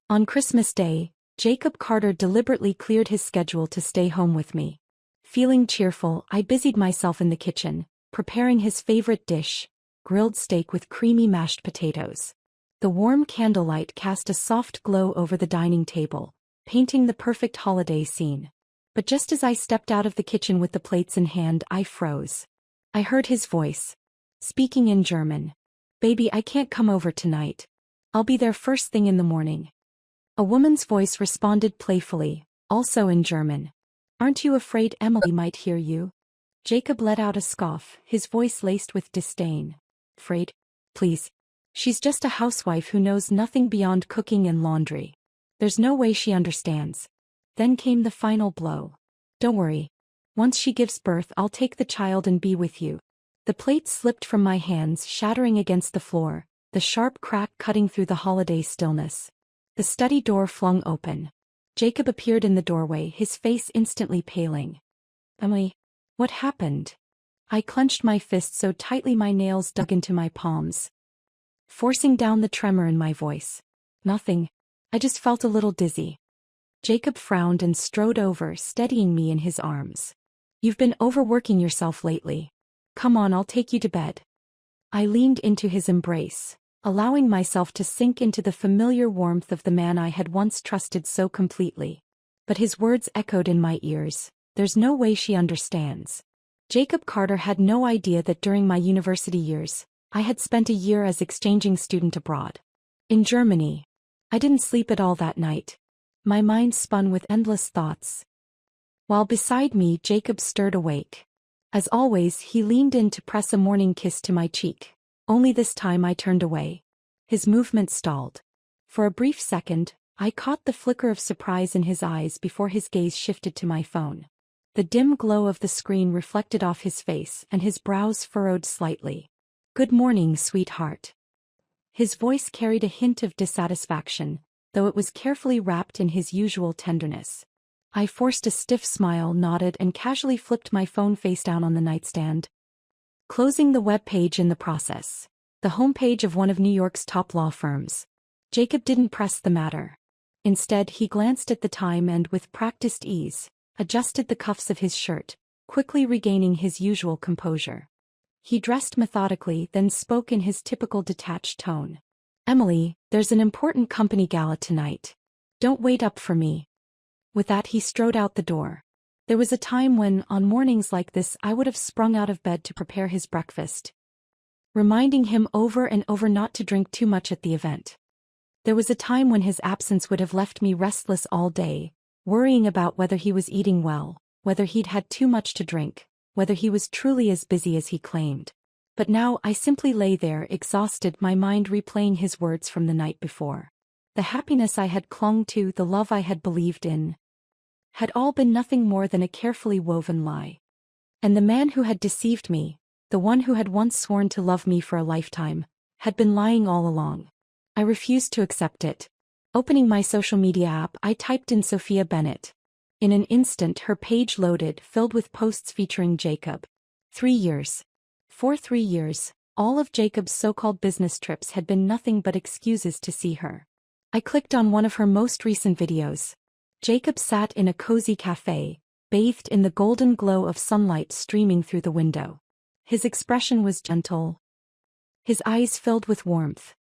On Christmas Day, Jacob Carter deliberately cleared his schedule to stay home with me. Feeling cheerful, I busied myself in the kitchen, preparing his favorite dish, grilled steak with creamy mashed potatoes. The warm candlelight cast a soft glow over the dining table, painting the perfect holiday scene. But just as I stepped out of the kitchen with the plates in hand, I froze. I heard his voice, speaking in German. "Baby, I can't come over tonight. I'll be there first thing in the morning." A woman's voice responded playfully, also in German. "Aren't you afraid Emily might hear you?" Jacob let out a scoff, his voice laced with disdain. "Afraid? Please. She's just a housewife who knows nothing beyond cooking and laundry. There's no way she understands." Then came the final blow. "Don't worry. Once she gives birth, I'll take the child and be with you." The plate slipped from my hands, shattering against the floor, the sharp crack cutting through the holiday stillness. The study door flung open. Jacob appeared in the doorway, his face instantly paling. "Emily, what happened?" I clenched my fist so tightly my nails dug into my palms, forcing down the tremor in my voice. "Nothing. I just felt a little dizzy." Jacob frowned and strode over, steadying me in his arms. "You've been overworking yourself lately. Come on, I'll take you to bed." I leaned into his embrace, allowing myself to sink into the familiar warmth of the man I had once trusted so completely. But his words echoed in my ears. "There's no way she understands." Jacob Carter had no idea that during my university years, I had spent a year as exchanging student abroad. In Germany. I didn't sleep at all that night. My mind spun with endless thoughts. While beside me, Jacob stirred awake. As always, he leaned in to press a morning kiss to my cheek. Only this time I turned away. His movement stalled. For a brief second, I caught the flicker of surprise in his eyes before his gaze shifted to my phone. The dim glow of the screen reflected off his face, and his brows furrowed slightly. "Good morning, sweetheart." His voice carried a hint of dissatisfaction, though it was carefully wrapped in his usual tenderness. I forced a stiff smile, nodded, and casually flipped my phone face down on the nightstand, closing the web page in the process. The homepage of one of New York's top law firms. Jacob didn't press the matter. Instead, he glanced at the time and, with practiced ease, adjusted the cuffs of his shirt, quickly regaining his usual composure. He dressed methodically, then spoke in his typical detached tone. "Emily, there's an important company gala tonight. Don't wait up for me." With that, he strode out the door. There was a time when, on mornings like this, I would have sprung out of bed to prepare his breakfast, reminding him over and over not to drink too much at the event. There was a time when his absence would have left me restless all day, worrying about whether he was eating well, whether he'd had too much to drink, whether he was truly as busy as he claimed. But now I simply lay there, exhausted, my mind replaying his words from the night before. The happiness I had clung to, the love I had believed in, had all been nothing more than a carefully woven lie. And the man who had deceived me, the one who had once sworn to love me for a lifetime, had been lying all along. I refused to accept it. Opening my social media app, I typed in Sophia Bennett. In an instant, her page loaded, filled with posts featuring Jacob. 3 years. For 3 years, all of Jacob's so-called business trips had been nothing but excuses to see her. I clicked on one of her most recent videos. Jacob sat in a cozy cafe, bathed in the golden glow of sunlight streaming through the window. His expression was gentle, his eyes filled with warmth.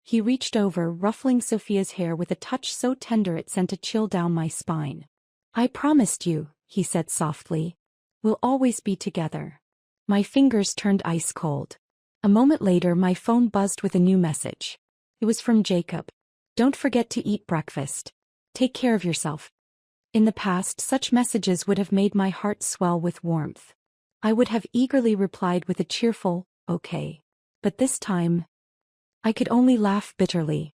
He reached over, ruffling Sophia's hair with a touch so tender it sent a chill down my spine. "I promised you," he said softly, "we'll always be together." My fingers turned ice cold. A moment later, my phone buzzed with a new message. It was from Jacob. "Don't forget to eat breakfast. Take care of yourself." In the past, such messages would have made my heart swell with warmth. I would have eagerly replied with a cheerful, "Okay." But this time, I could only laugh bitterly.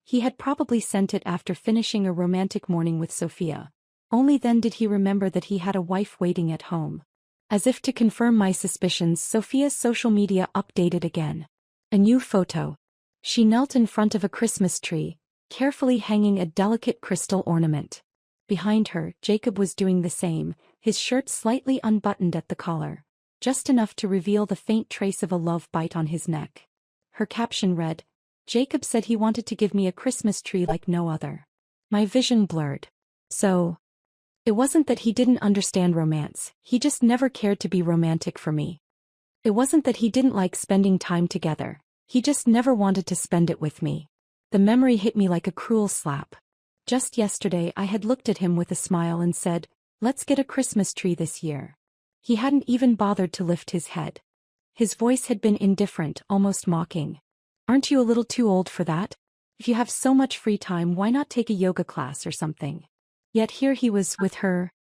He had probably sent it after finishing a romantic morning with Sophia. Only then did he remember that he had a wife waiting at home. As if to confirm my suspicions, Sophia's social media updated again. A new photo. She knelt in front of a Christmas tree, carefully hanging a delicate crystal ornament. Behind her, Jacob was doing the same, his shirt slightly unbuttoned at the collar, just enough to reveal the faint trace of a love bite on his neck. Her caption read, Jacob said he wanted to give me a Christmas tree like no other. My vision blurred. So, it wasn't that he didn't understand romance, he just never cared to be romantic for me. It wasn't that he didn't like spending time together, he just never wanted to spend it with me. The memory hit me like a cruel slap. Just yesterday I had looked at him with a smile and said, "Let's get a Christmas tree this year." He hadn't even bothered to lift his head. His voice had been indifferent, almost mocking. "Aren't you a little too old for that? If you have so much free time, why not take a yoga class or something?" Yet here he was with her,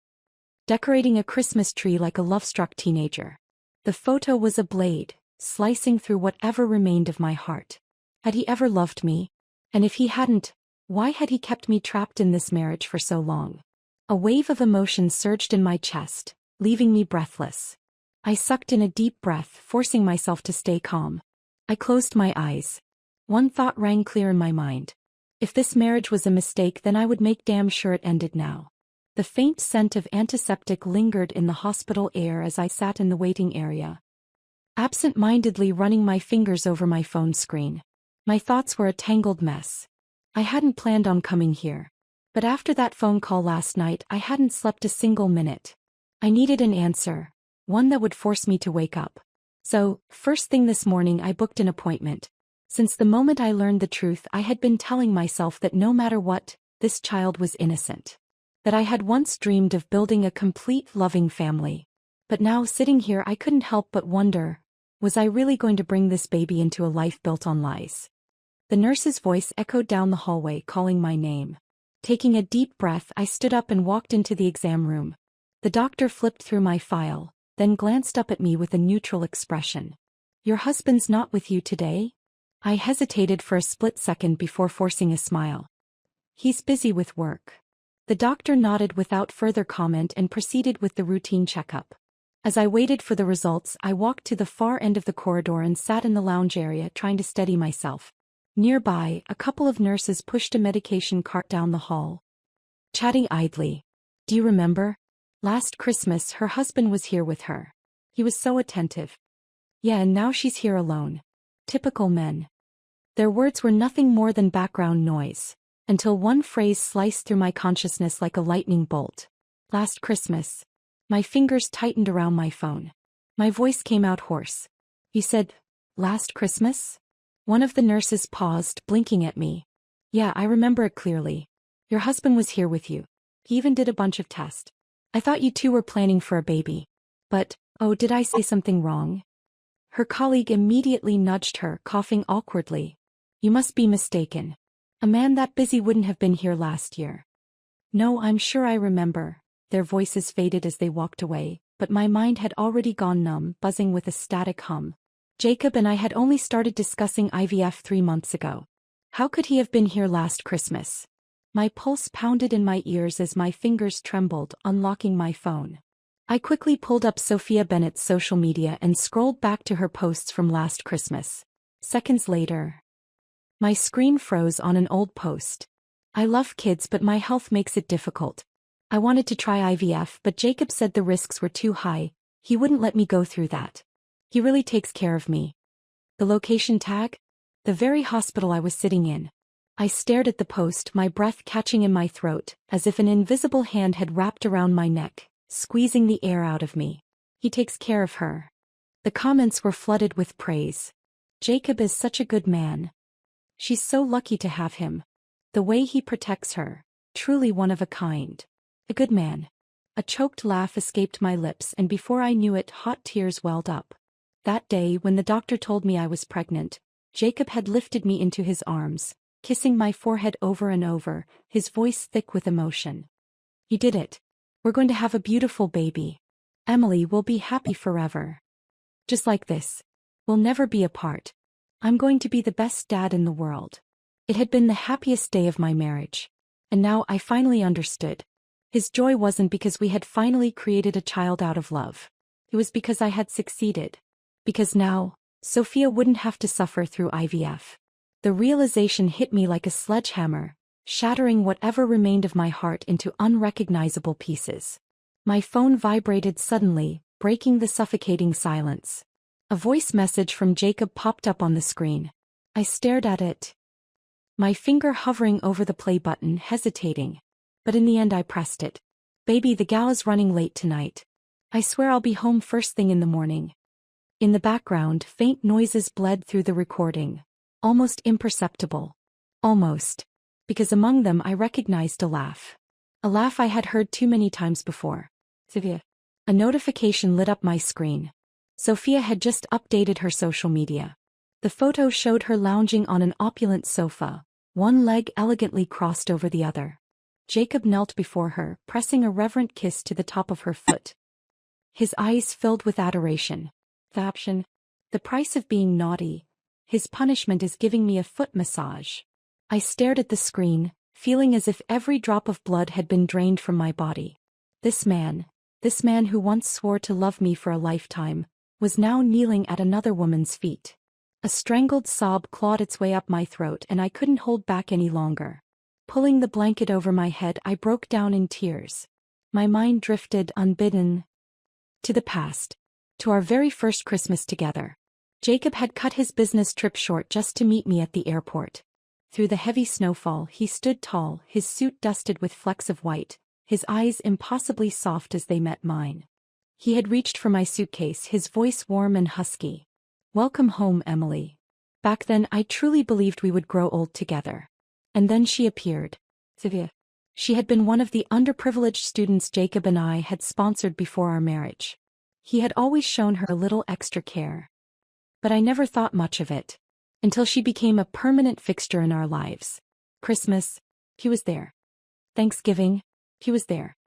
decorating a Christmas tree like a love-struck teenager. The photo was a blade, slicing through whatever remained of my heart. Had he ever loved me? And if he hadn't, why had he kept me trapped in this marriage for so long? A wave of emotion surged in my chest, leaving me breathless. I sucked in a deep breath, forcing myself to stay calm. I closed my eyes. One thought rang clear in my mind. If this marriage was a mistake, then I would make damn sure it ended now. The faint scent of antiseptic lingered in the hospital air as I sat in the waiting area, absent-mindedly running my fingers over my phone screen. My thoughts were a tangled mess. I hadn't planned on coming here. But after that phone call last night, I hadn't slept a single minute. I needed an answer, one that would force me to wake up. So, first thing this morning I booked an appointment. Since the moment I learned the truth, I had been telling myself that no matter what, this child was innocent. That I had once dreamed of building a complete, loving family. But now, sitting here, I couldn't help but wonder, was I really going to bring this baby into a life built on lies? The nurse's voice echoed down the hallway, calling my name. Taking a deep breath, I stood up and walked into the exam room. The doctor flipped through my file, then glanced up at me with a neutral expression. "Your husband's not with you today?" I hesitated for a split second before forcing a smile. "He's busy with work." The doctor nodded without further comment and proceeded with the routine checkup. As I waited for the results, I walked to the far end of the corridor and sat in the lounge area, trying to steady myself. Nearby, a couple of nurses pushed a medication cart down the hall, chatting idly. "Do you remember? Last Christmas her husband was here with her. He was so attentive." "Yeah, and now she's here alone. Typical men." Their words were nothing more than background noise, until one phrase sliced through my consciousness like a lightning bolt. "Last Christmas." My fingers tightened around my phone. My voice came out hoarse. "You said, last Christmas?" One of the nurses paused, blinking at me. "Yeah, I remember it clearly. Your husband was here with you. He even did a bunch of tests. I thought you two were planning for a baby. But, oh, did I say something wrong?" Her colleague immediately nudged her, coughing awkwardly. "You must be mistaken. A man that busy wouldn't have been here last year." "No, I'm sure I remember." Their voices faded as they walked away, but my mind had already gone numb, buzzing with a static hum. Jacob and I had only started discussing IVF 3 months ago. How could he have been here last Christmas? My pulse pounded in my ears as my fingers trembled, unlocking my phone. I quickly pulled up Sophia Bennett's social media and scrolled back to her posts from last Christmas. Seconds later, my screen froze on an old post. "I love kids, but my health makes it difficult. I wanted to try IVF, but Jacob said the risks were too high. He wouldn't let me go through that. He really takes care of me." The location tag? The very hospital I was sitting in. I stared at the post, my breath catching in my throat, as if an invisible hand had wrapped around my neck, squeezing the air out of me. "He takes care of her." The comments were flooded with praise. "Jacob is such a good man. She's so lucky to have him. The way he protects her. Truly one of a kind. A good man." A choked laugh escaped my lips, and before I knew it, hot tears welled up. That day, when the doctor told me I was pregnant, Jacob had lifted me into his arms, kissing my forehead over and over, his voice thick with emotion. "You did it. We're going to have a beautiful baby. Emily will be happy forever. Just like this. We'll never be apart. I'm going to be the best dad in the world." It had been the happiest day of my marriage. And now I finally understood. His joy wasn't because we had finally created a child out of love. It was because I had succeeded. Because now, Sophia wouldn't have to suffer through IVF. The realization hit me like a sledgehammer, shattering whatever remained of my heart into unrecognizable pieces. My phone vibrated suddenly, breaking the suffocating silence. A voice message from Jacob popped up on the screen. I stared at it, my finger hovering over the play button, hesitating. But in the end I pressed it. Baby, the gala's running late tonight. I swear I'll be home first thing in the morning. In the background, faint noises bled through the recording. Almost imperceptible. Almost. Because among them I recognized a laugh. A laugh I had heard too many times before. Sophia. A notification lit up my screen. Sophia had just updated her social media. The photo showed her lounging on an opulent sofa, one leg elegantly crossed over the other. Jacob knelt before her, pressing a reverent kiss to the top of her foot. His eyes filled with adoration. Caption: the price of being naughty. His punishment is giving me a foot massage. I stared at the screen, feeling as if every drop of blood had been drained from my body. This man who once swore to love me for a lifetime, was now kneeling at another woman's feet. A strangled sob clawed its way up my throat and I couldn't hold back any longer. Pulling the blanket over my head, I broke down in tears. My mind drifted, unbidden, to the past. To our very first Christmas together. Jacob had cut his business trip short just to meet me at the airport. Through the heavy snowfall, he stood tall, his suit dusted with flecks of white, his eyes impossibly soft as they met mine. He had reached for my suitcase, his voice warm and husky. Welcome home, Emily. Back then I truly believed we would grow old together. And then she appeared. Sophia. She had been one of the underprivileged students Jacob and I had sponsored before our marriage. He had always shown her a little extra care. But I never thought much of it. Until she became a permanent fixture in our lives. Christmas, he was there. Thanksgiving, he was there.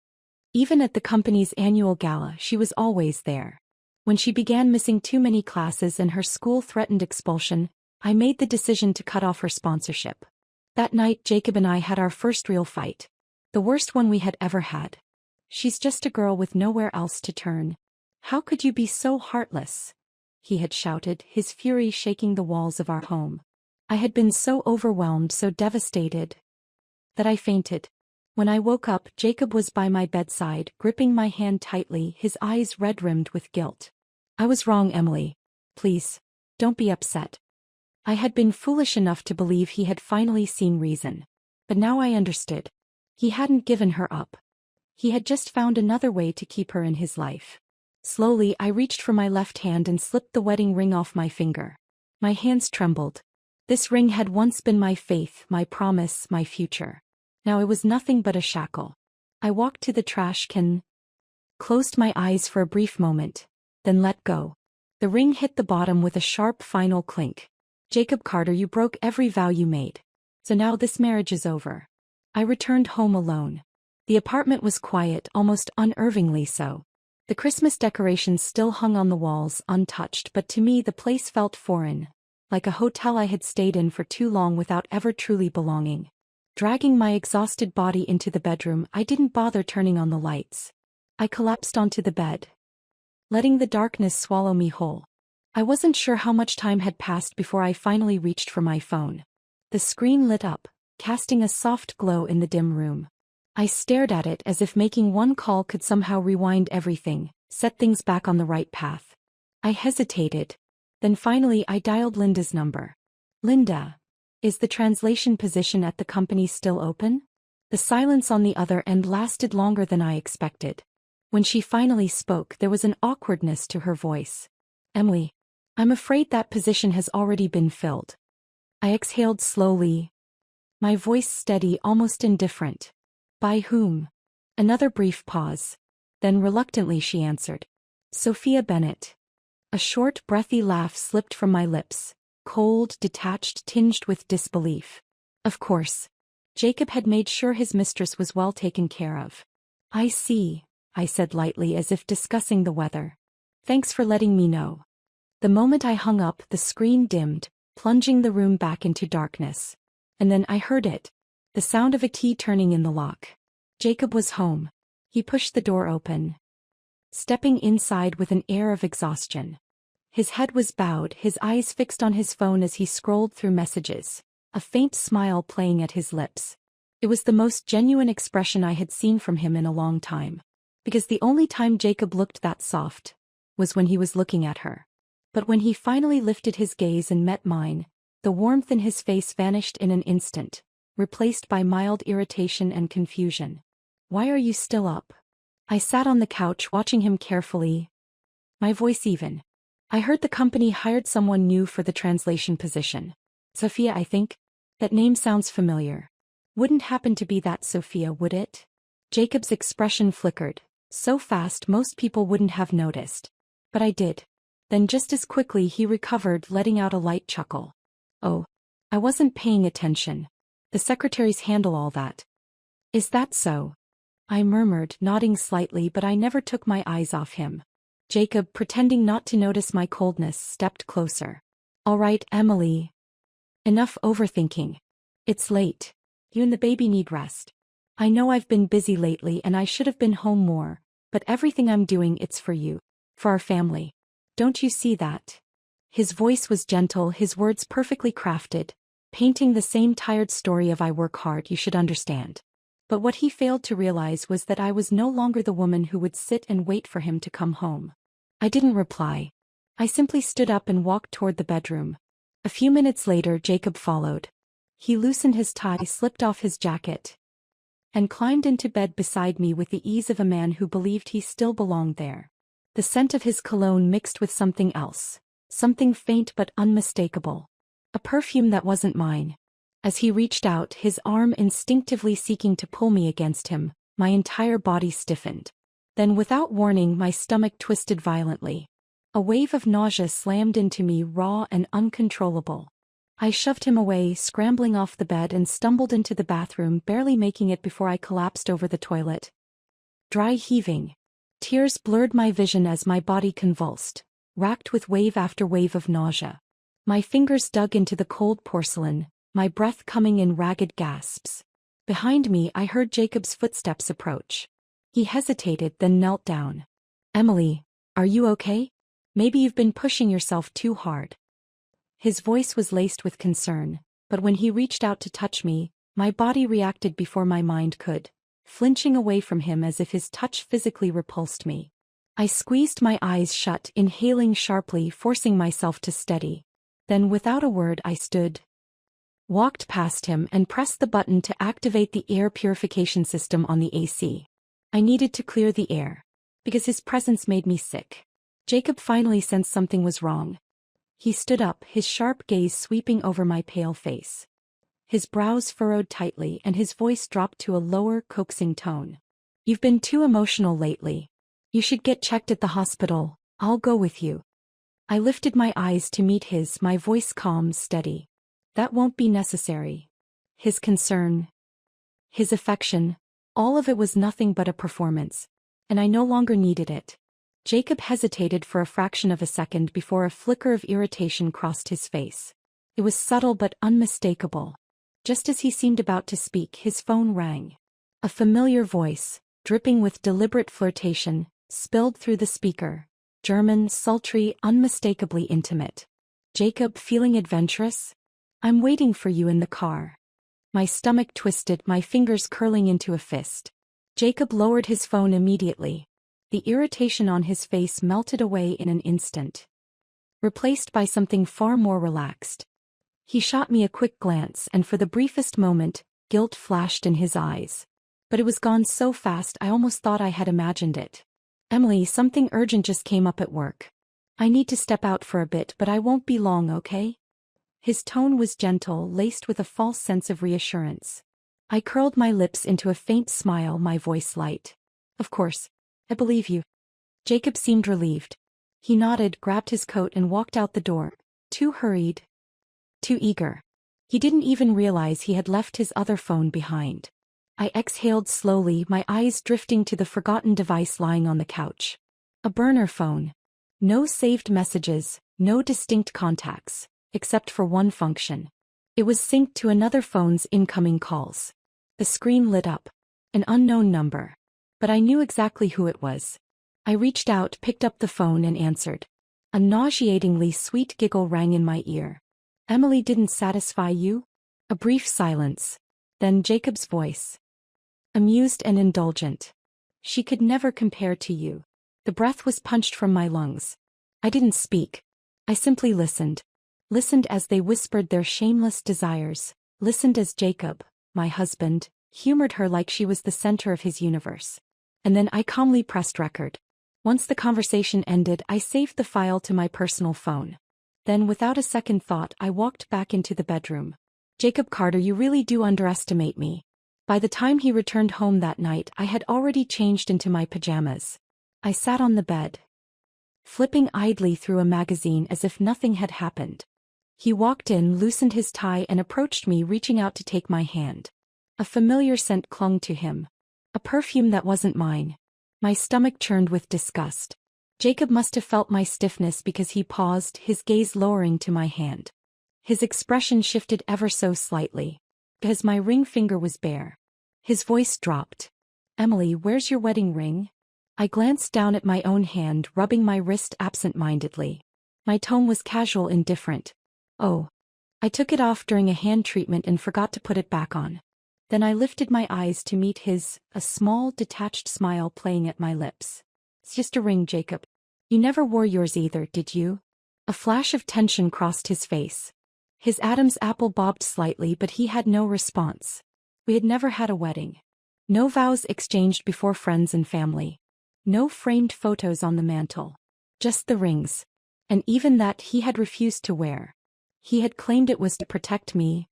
Even at the company's annual gala, she was always there. When she began missing too many classes and her school threatened expulsion, I made the decision to cut off her sponsorship. That night, Jacob and I had our first real fight. The worst one we had ever had. She's just a girl with nowhere else to turn. How could you be so heartless? He had shouted, his fury shaking the walls of our home. I had been so overwhelmed, so devastated, that I fainted. When I woke up, Jacob was by my bedside, gripping my hand tightly, his eyes red-rimmed with guilt. I was wrong, Emily. Please, don't be upset. I had been foolish enough to believe he had finally seen reason. But now I understood. He hadn't given her up. He had just found another way to keep her in his life. Slowly, I reached for my left hand and slipped the wedding ring off my finger. My hands trembled. This ring had once been my faith, my promise, my future. Now it was nothing but a shackle. I walked to the trash can, closed my eyes for a brief moment, then let go. The ring hit the bottom with a sharp final clink. Jacob Carter, you broke every vow you made. So now this marriage is over. I returned home alone. The apartment was quiet, almost unnervingly so. The Christmas decorations still hung on the walls, untouched, but to me the place felt foreign, like a hotel I had stayed in for too long without ever truly belonging. Dragging my exhausted body into the bedroom, I didn't bother turning on the lights. I collapsed onto the bed, letting the darkness swallow me whole. I wasn't sure how much time had passed before I finally reached for my phone. The screen lit up, casting a soft glow in the dim room. I stared at it as if making one call could somehow rewind everything, set things back on the right path. I hesitated. Then finally I dialed Linda's number. Linda, is the translation position at the company still open? The silence on the other end lasted longer than I expected. When she finally spoke, there was an awkwardness to her voice. Emily, I'm afraid that position has already been filled. I exhaled slowly, my voice steady, almost indifferent. By whom? Another brief pause. Then reluctantly she answered. Sophia Bennett. A short, breathy laugh slipped from my lips, cold, detached, tinged with disbelief. Of course. Jacob had made sure his mistress was well taken care of. I see, I said lightly as if discussing the weather. Thanks for letting me know. The moment I hung up, the screen dimmed, plunging the room back into darkness. And then I heard it. The sound of a key turning in the lock. Jacob was home. He pushed the door open, stepping inside with an air of exhaustion. His head was bowed, his eyes fixed on his phone as he scrolled through messages, a faint smile playing at his lips. It was the most genuine expression I had seen from him in a long time. Because the only time Jacob looked that soft was when he was looking at her. But when he finally lifted his gaze and met mine, The warmth in his face vanished in an instant, replaced by mild irritation and confusion. "Why are you still up?" I sat on the couch watching him carefully, my voice even. "I heard the company hired someone new for the translation position. Sophia, I think? That name sounds familiar. Wouldn't happen to be that Sophia, would it?" Jacob's expression flickered, so fast most people wouldn't have noticed. But I did. Then just as quickly he recovered, letting out a light chuckle. "Oh, I wasn't paying attention. The secretaries handle all that." "Is that so?" I murmured, nodding slightly, but I never took my eyes off him. Jacob, pretending not to notice my coldness, stepped closer. "All right, Emily. Enough overthinking. It's late. You and the baby need rest. I know I've been busy lately and I should have been home more, but everything I'm doing, it's for you. For our family. Don't you see that?" His voice was gentle, his words perfectly crafted, painting the same tired story of "I work hard, you should understand." But what he failed to realize was that I was no longer the woman who would sit and wait for him to come home. I didn't reply. I simply stood up and walked toward the bedroom. A few minutes later, Jacob followed. He loosened his tie, slipped off his jacket, and climbed into bed beside me with the ease of a man who believed he still belonged there. The scent of his cologne mixed with something else, something faint but unmistakable. A perfume that wasn't mine. As he reached out, his arm instinctively seeking to pull me against him, my entire body stiffened. Then, without warning, my stomach twisted violently. A wave of nausea slammed into me, raw and uncontrollable. I shoved him away, scrambling off the bed, and stumbled into the bathroom, barely making it before I collapsed over the toilet. Dry heaving. Tears blurred my vision as my body convulsed, racked with wave after wave of nausea. My fingers dug into the cold porcelain, my breath coming in ragged gasps. Behind me, I heard Jacob's footsteps approach. He hesitated, then knelt down. "Emily, are you okay? Maybe you've been pushing yourself too hard." His voice was laced with concern, but when he reached out to touch me, my body reacted before my mind could, flinching away from him as if his touch physically repulsed me. I squeezed my eyes shut, inhaling sharply, forcing myself to steady. Then, without a word, I stood, walked past him, and pressed the button to activate the air purification system on the AC. I needed to clear the air, because his presence made me sick. Jacob finally sensed something was wrong. He stood up, his sharp gaze sweeping over my pale face. His brows furrowed tightly and his voice dropped to a lower, coaxing tone. "You've been too emotional lately. You should get checked at the hospital. I'll go with you." I lifted my eyes to meet his, my voice calm, steady. "That won't be necessary." His concern, his affection, all of it was nothing but a performance, and I no longer needed it. Jacob hesitated for a fraction of a second before a flicker of irritation crossed his face. It was subtle but unmistakable. Just as he seemed about to speak, his phone rang. A familiar voice, dripping with deliberate flirtation, spilled through the speaker. German, sultry, unmistakably intimate. "Jacob, feeling adventurous? I'm waiting for you in the car." My stomach twisted, my fingers curling into a fist. Jacob lowered his phone immediately. The irritation on his face melted away in an instant, replaced by something far more relaxed. He shot me a quick glance, and for the briefest moment, guilt flashed in his eyes. But it was gone so fast I almost thought I had imagined it. "Emily, something urgent just came up at work. I need to step out for a bit, but I won't be long, okay?" His tone was gentle, laced with a false sense of reassurance. I curled my lips into a faint smile, my voice light. "Of course. I believe you." Jacob seemed relieved. He nodded, grabbed his coat and walked out the door, too hurried, too eager. He didn't even realize he had left his other phone behind. I exhaled slowly, my eyes drifting to the forgotten device lying on the couch. A burner phone. No saved messages, no distinct contacts, except for one function. It was synced to another phone's incoming calls. The screen lit up. An unknown number. But I knew exactly who it was. I reached out, picked up the phone and answered. A nauseatingly sweet giggle rang in my ear. "Emily didn't satisfy you?" A brief silence. Then Jacob's voice. Amused and indulgent. "She could never compare to you." The breath was punched from my lungs. I didn't speak. I simply listened. listened as they whispered their shameless desires, listened as Jacob, my husband, humored her like she was the center of his universe. And then I calmly pressed record. Once the conversation ended, I saved the file to my personal phone. Then, without a second thought, I walked back into the bedroom. Jacob Carter, you really do underestimate me. By the time he returned home that night, I had already changed into my pajamas. I sat on the bed, flipping idly through a magazine as if nothing had happened. He walked in, loosened his tie, and approached me, reaching out to take my hand. A familiar scent clung to him. A perfume that wasn't mine. My stomach churned with disgust. Jacob must have felt my stiffness because he paused, his gaze lowering to my hand. His expression shifted ever so slightly, because my ring finger was bare. His voice dropped. Emily, where's your wedding ring? I glanced down at my own hand, rubbing my wrist absent-mindedly. My tone was casual, indifferent. Oh. I took it off during a hand treatment and forgot to put it back on. Then I lifted my eyes to meet his, a small, detached smile playing at my lips. It's just a ring, Jacob. You never wore yours either, did you? A flash of tension crossed his face. His Adam's apple bobbed slightly, but he had no response. We had never had a wedding. No vows exchanged before friends and family. No framed photos on the mantel. Just the rings. And even that he had refused to wear. He had claimed it was to protect me,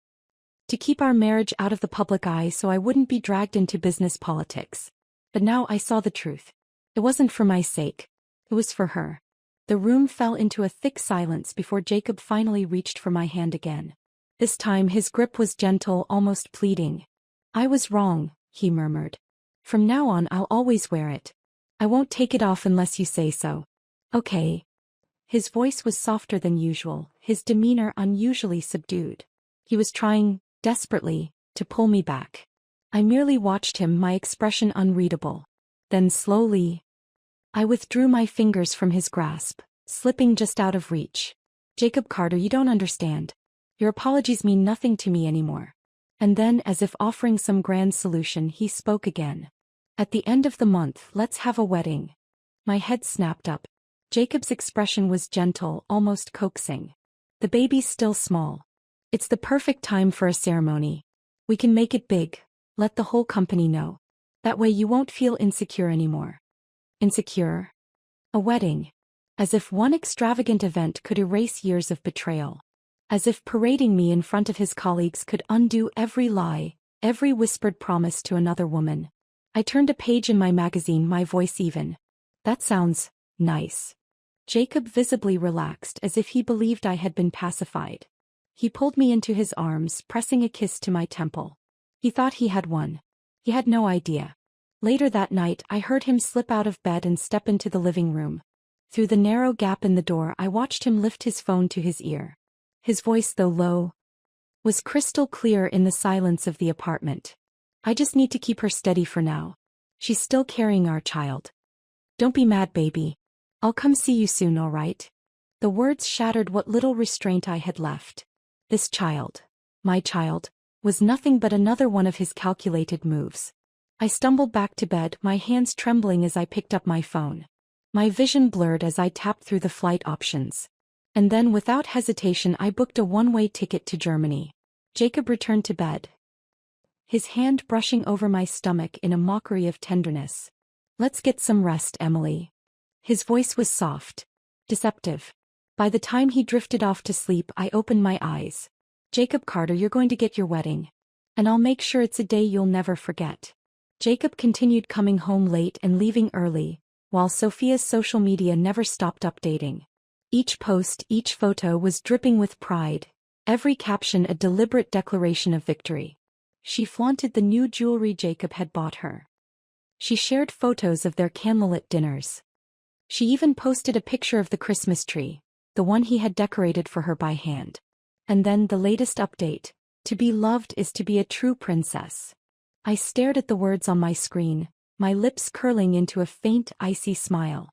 to keep our marriage out of the public eye so I wouldn't be dragged into business politics. But now I saw the truth. It wasn't for my sake. It was for her. The room fell into a thick silence before Jacob finally reached for my hand again. This time his grip was gentle, almost pleading. I was wrong, he murmured. From now on I'll always wear it. I won't take it off unless you say so. Okay. His voice was softer than usual, his demeanor unusually subdued. He was trying, desperately, to pull me back. I merely watched him, my expression unreadable. Then slowly, I withdrew my fingers from his grasp, slipping just out of reach. Jacob Carter, you don't understand. Your apologies mean nothing to me anymore. And then, as if offering some grand solution, he spoke again. At the end of the month, let's have a wedding. My head snapped up. Jacob's expression was gentle, almost coaxing. The baby's still small. It's the perfect time for a ceremony. We can make it big. Let the whole company know. That way you won't feel insecure anymore. Insecure? A wedding. As if one extravagant event could erase years of betrayal. As if parading me in front of his colleagues could undo every lie, every whispered promise to another woman. I turned a page in my magazine, my voice even. That sounds nice. Jacob visibly relaxed, as if he believed I had been pacified. He pulled me into his arms, pressing a kiss to my temple. He thought he had won. He had no idea. Later that night, I heard him slip out of bed and step into the living room. Through the narrow gap in the door, I watched him lift his phone to his ear. His voice, though low, was crystal clear in the silence of the apartment. I just need to keep her steady for now. She's still carrying our child. Don't be mad, baby. I'll come see you soon, all right? The words shattered what little restraint I had left. This child, my child, was nothing but another one of his calculated moves. I stumbled back to bed, my hands trembling as I picked up my phone. My vision blurred as I tapped through the flight options. And then, without hesitation, I booked a one-way ticket to Germany. Jacob returned to bed, his hand brushing over my stomach in a mockery of tenderness. Let's get some rest, Emily. His voice was soft, deceptive. By the time he drifted off to sleep, I opened my eyes. Jacob Carter, you're going to get your wedding. And I'll make sure it's a day you'll never forget. Jacob continued coming home late and leaving early, while Sophia's social media never stopped updating. Each post, each photo was dripping with pride, every caption a deliberate declaration of victory. She flaunted the new jewelry Jacob had bought her. She shared photos of their candlelit dinners. She even posted a picture of the Christmas tree, the one he had decorated for her by hand. And then the latest update: to be loved is to be a true princess. I stared at the words on my screen, my lips curling into a faint, icy smile.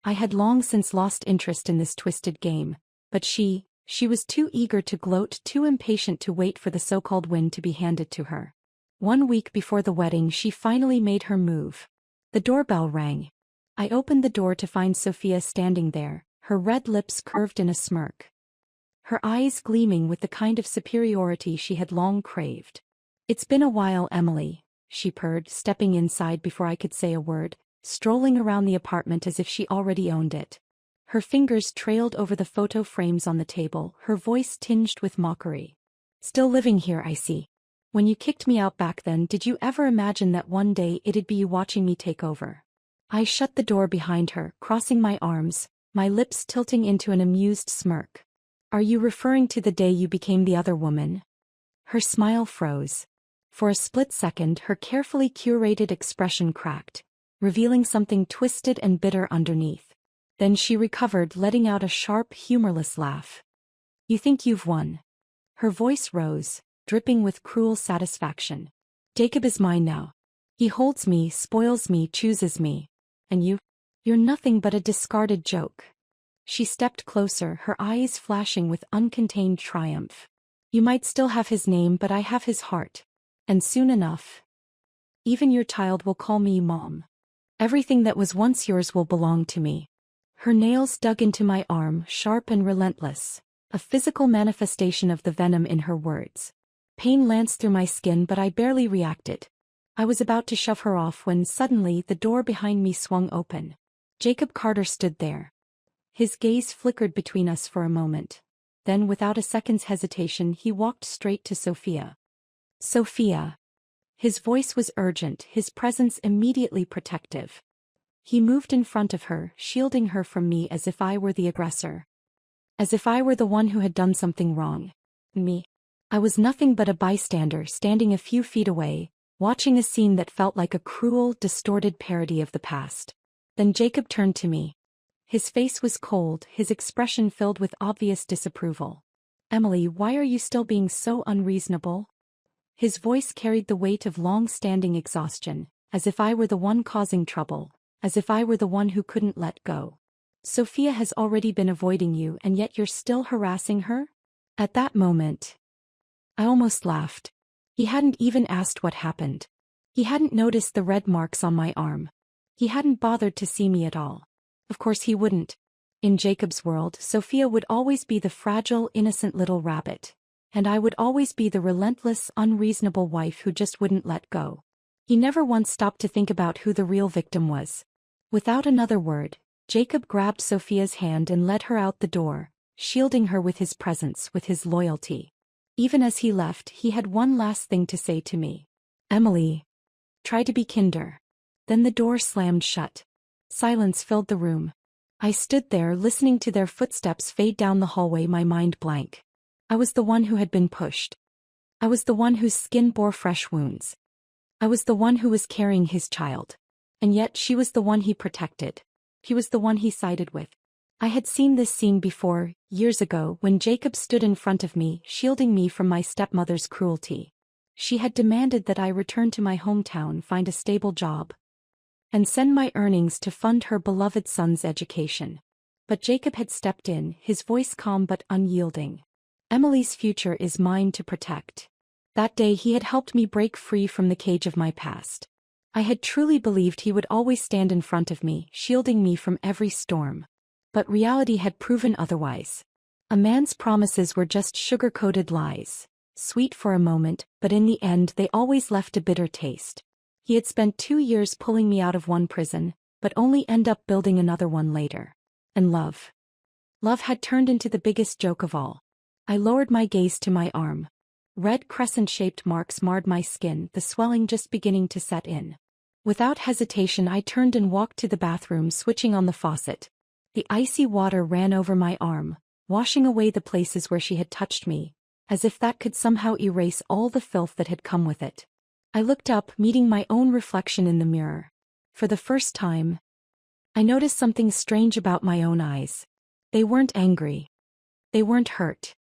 I had long since lost interest in this twisted game, but she was too eager to gloat, too impatient to wait for the so-called win to be handed to her. 1 week before the wedding, she finally made her move. The doorbell rang. I opened the door to find Sophia standing there, her red lips curved in a smirk. her eyes gleaming with the kind of superiority she had long craved. "It's been a while, Emily," she purred, stepping inside before I could say a word, strolling around the apartment as if she already owned it. Her fingers trailed over the photo frames on the table, her voice tinged with mockery. "Still living here, I see. When you kicked me out back then, did you ever imagine that one day it'd be you watching me take over?" I shut the door behind her, crossing my arms, my lips tilting into an amused smirk. "Are you referring to the day you became the other woman?" Her smile froze. For a split second, her carefully curated expression cracked, revealing something twisted and bitter underneath. Then she recovered, letting out a sharp, humorless laugh. "You think you've won?" Her voice rose, dripping with cruel satisfaction. "Jacob is mine now. He holds me, spoils me, chooses me. And you're nothing but a discarded joke." She stepped closer, her eyes flashing with uncontained triumph. "You might still have his name, but I have his heart. And soon enough, even your child will call me Mom. Everything that was once yours will belong to me." Her nails dug into my arm, sharp and relentless, a physical manifestation of the venom in her words. Pain lanced through my skin, but I barely reacted. I was about to shove her off when suddenly the door behind me swung open. Jacob Carter stood there. His gaze flickered between us for a moment. Then, without a second's hesitation, he walked straight to Sophia. "Sophia." His voice was urgent, his presence immediately protective. He moved in front of her, shielding her from me as if I were the aggressor. As if I were the one who had done something wrong. Me. I was nothing but a bystander, standing a few feet away, watching a scene that felt like a cruel, distorted parody of the past. Then Jacob turned to me. His face was cold, his expression filled with obvious disapproval. "Emily, why are you still being so unreasonable?" His voice carried the weight of long-standing exhaustion, as if I were the one causing trouble, as if I were the one who couldn't let go. "Sophia has already been avoiding you, and yet you're still harassing her?" At that moment, I almost laughed. He hadn't even asked what happened. He hadn't noticed the red marks on my arm. He hadn't bothered to see me at all. Of course he wouldn't. In Jacob's world, Sophia would always be the fragile, innocent little rabbit. And I would always be the relentless, unreasonable wife who just wouldn't let go. He never once stopped to think about who the real victim was. Without another word, Jacob grabbed Sophia's hand and led her out the door, shielding her with his presence, with his loyalty. Even as he left, he had one last thing to say to me. "Emily, try to be kinder." Then the door slammed shut. Silence filled the room. I stood there, listening to their footsteps fade down the hallway, my mind blank. I was the one who had been pushed. I was the one whose skin bore fresh wounds. I was the one who was carrying his child. And yet she was the one he protected. He was the one he sided with. I had seen this scene before, years ago, when Jacob stood in front of me, shielding me from my stepmother's cruelty. She had demanded that I return to my hometown, find a stable job, and send my earnings to fund her beloved son's education. But Jacob had stepped in, his voice calm but unyielding. "Emily's future is mine to protect." That day he had helped me break free from the cage of my past. I had truly believed he would always stand in front of me, shielding me from every storm. But reality had proven otherwise. A man's promises were just sugar-coated lies, sweet for a moment, but in the end they always left a bitter taste. He had spent 2 years pulling me out of one prison, but only end up building another one later. And love. Love had turned into the biggest joke of all. I lowered my gaze to my arm. Red crescent-shaped marks marred my skin, the swelling just beginning to set in. Without hesitation I turned and walked to the bathroom, switching on the faucet. The icy water ran over my arm, washing away the places where she had touched me, as if that could somehow erase all the filth that had come with it. I looked up, meeting my own reflection in the mirror. For the first time, I noticed something strange about my own eyes. They weren't angry. They weren't hurt.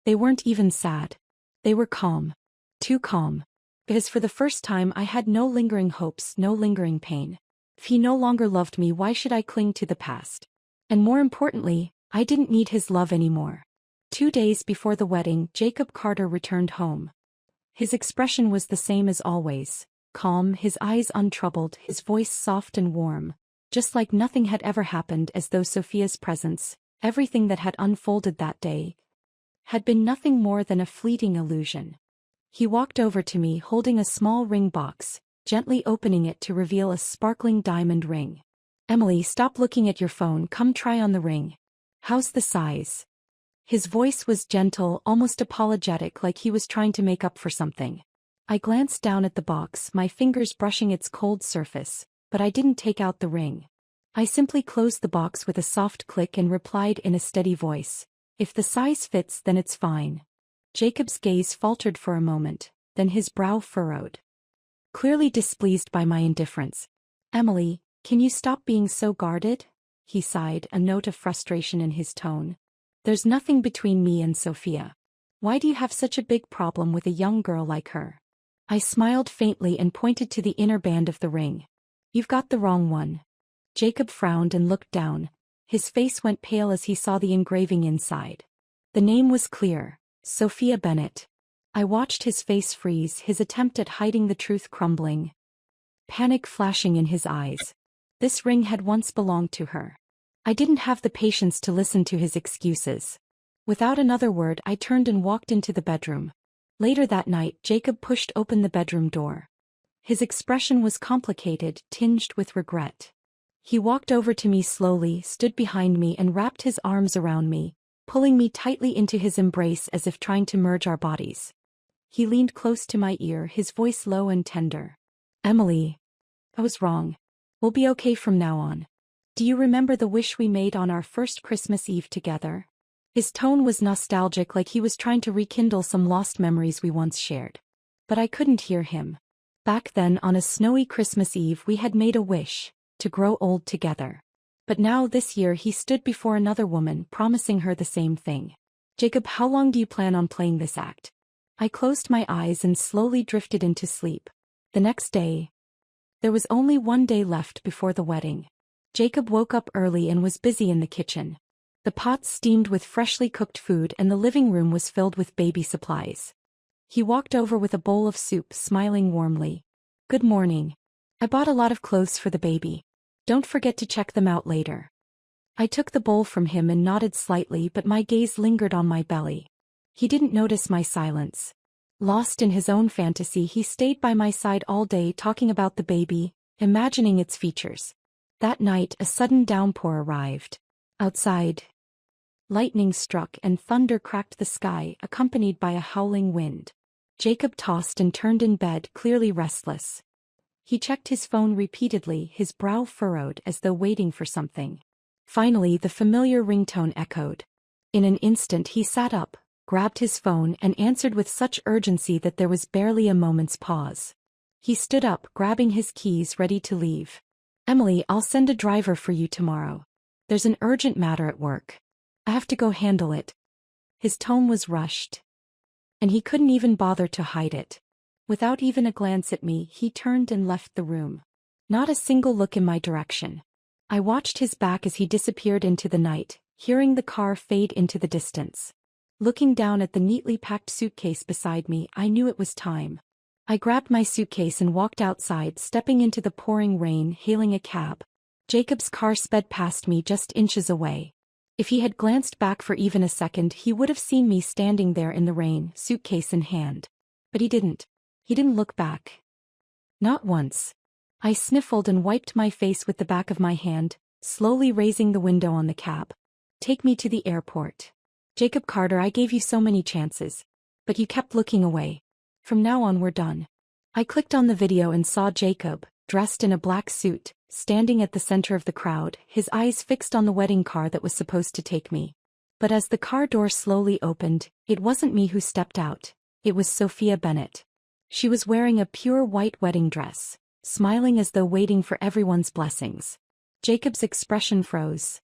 They weren't even sad. They were calm. Too calm. Because for the first time I had no lingering hopes, no lingering pain. If he no longer loved me, why should I cling to the past? And more importantly, I didn't need his love anymore. 2 days before the wedding, Jacob Carter returned home. His expression was the same as always, calm, his eyes untroubled, his voice soft and warm, just like nothing had ever happened, as though Sophia's presence, everything that had unfolded that day, had been nothing more than a fleeting illusion. He walked over to me holding a small ring box, gently opening it to reveal a sparkling diamond ring. "Emily, stop looking at your phone, come try on the ring. How's the size?" His voice was gentle, almost apologetic, like he was trying to make up for something. I glanced down at the box, my fingers brushing its cold surface, but I didn't take out the ring. I simply closed the box with a soft click and replied in a steady voice, "If the size fits, then it's fine." Jacob's gaze faltered for a moment, then his brow furrowed. Clearly displeased by my indifference. "Emily, can you stop being so guarded?" He sighed, a note of frustration in his tone. "There's nothing between me and Sophia. Why do you have such a big problem with a young girl like her?" I smiled faintly and pointed to the inner band of the ring. "You've got the wrong one." Jacob frowned and looked down. His face went pale as he saw the engraving inside. The name was clear, Sophia Bennett. I watched his face freeze, his attempt at hiding the truth crumbling. Panic flashing in his eyes. This ring had once belonged to her. I didn't have the patience to listen to his excuses. Without another word, I turned and walked into the bedroom. Later that night, Jacob pushed open the bedroom door. His expression was complicated, tinged with regret. He walked over to me slowly, stood behind me and wrapped his arms around me, pulling me tightly into his embrace as if trying to merge our bodies. He leaned close to my ear, his voice low and tender. "Emily, I was wrong. We'll be okay from now on. Do you remember the wish we made on our first Christmas Eve together?" His tone was nostalgic, like he was trying to rekindle some lost memories we once shared. But I couldn't hear him. Back then, on a snowy Christmas Eve, we had made a wish to grow old together. But now this year he stood before another woman, promising her the same thing. "Jacob, how long do you plan on playing this act?" I closed my eyes and slowly drifted into sleep. The next day, there was only one day left before the wedding. Jacob woke up early and was busy in the kitchen. The pots steamed with freshly cooked food and the living room was filled with baby supplies. He walked over with a bowl of soup, smiling warmly. "Good morning. I bought a lot of clothes for the baby. Don't forget to check them out later." I took the bowl from him and nodded slightly, but my gaze lingered on my belly. He didn't notice my silence. Lost in his own fantasy, he stayed by my side all day talking about the baby, imagining its features. That night, a sudden downpour arrived. Outside, lightning struck and thunder cracked the sky, accompanied by a howling wind. Jacob tossed and turned in bed, clearly restless. He checked his phone repeatedly, his brow furrowed as though waiting for something. Finally, the familiar ringtone echoed. In an instant he sat up, grabbed his phone and answered with such urgency that there was barely a moment's pause. He stood up, grabbing his keys, ready to leave. "Emily, I'll send a driver for you tomorrow. There's an urgent matter at work. I have to go handle it." His tone was rushed, and he couldn't even bother to hide it. Without even a glance at me, he turned and left the room. Not a single look in my direction. I watched his back as he disappeared into the night, hearing the car fade into the distance. Looking down at the neatly packed suitcase beside me, I knew it was time. I grabbed my suitcase and walked outside, stepping into the pouring rain, hailing a cab. Jacob's car sped past me just inches away. If he had glanced back for even a second, he would have seen me standing there in the rain, suitcase in hand. But he didn't. He didn't look back. Not once. I sniffled and wiped my face with the back of my hand, slowly raising the window on the cab. "Take me to the airport." "Jacob Carter, I gave you so many chances. But you kept looking away. From now on, we're done." I clicked on the video and saw Jacob, dressed in a black suit, standing at the center of the crowd, his eyes fixed on the wedding car that was supposed to take me. But as the car door slowly opened, it wasn't me who stepped out. It was Sophia Bennett. She was wearing a pure white wedding dress, smiling as though waiting for everyone's blessings. Jacob's expression froze,